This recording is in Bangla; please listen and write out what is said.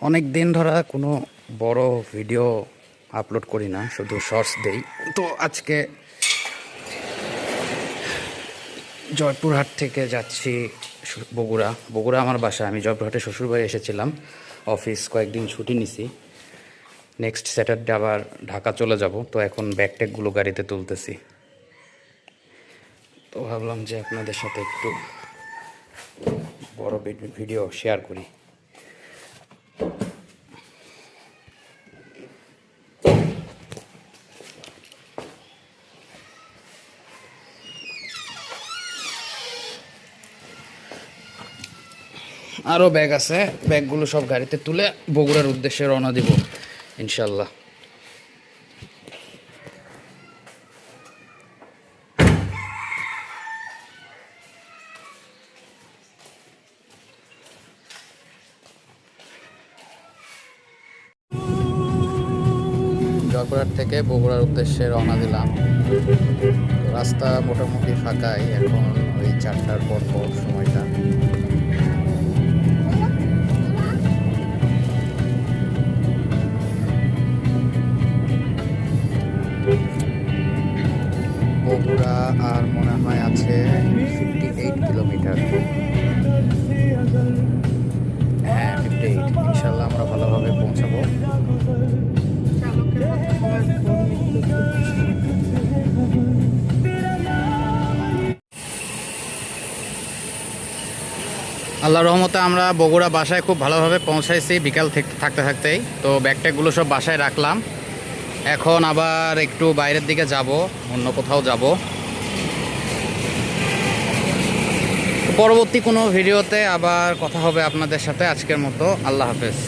অনেক দিন ধরে কোনো বড় ভিডিও আপলোড করি না, শুধু শর্টস দেই। তো আজকে জয়পুরহাট থেকে যাচ্ছি বগুড়া আমার বাসা। আমি জয়পুরহাটে শ্বশুরবাড়ি এসেছিলাম, অফিস কয়েকদিন ছুটি নিছি। নেক্সট স্যাটারডে আবার ঢাকা চলে যাব। তো এখন ব্যাগ ট্যাগগুলো গাড়িতে তুলতেছি। তো ভাবলাম যে আপনাদের সাথে একটু বড় ভিডিও শেয়ার করি। আরও ব্যাগ আছে, ব্যাগগুলো সব গাড়িতে তুলে বগুড়ার উদ্দেশ্যে রওনা দিব ইনশাল্লাহ। জয়পুরহাট থেকে বগুড়ার উদ্দেশ্যে রওনা দিলাম। রাস্তা মোটামুটি ফাঁকাই, এখন ওই 4টার পর সময়টা। বগুড়া আর মনে হয় আছে 58 কিলোমিটার। হ্যাঁ, 58। ইনশাল্লাহ আমরা ভালোভাবে পৌঁছাবো। আল্লাহর রহমতে আমরা বগুড়া বাসায় খুব ভালোভাবে পৌঁছাইছি বিকাল থেকে থাকতেই। তো ব্যাগট্যাগগুলো সব বাসায় রাখলাম। এখন আবার একটু বাইরের দিকে যাব, অন্য কোথাও যাব। পরবর্তী কোনো ভিডিওতে আবার কথা হবে আপনাদের সাথে। আজকের মতো আল্লাহ হাফেজ।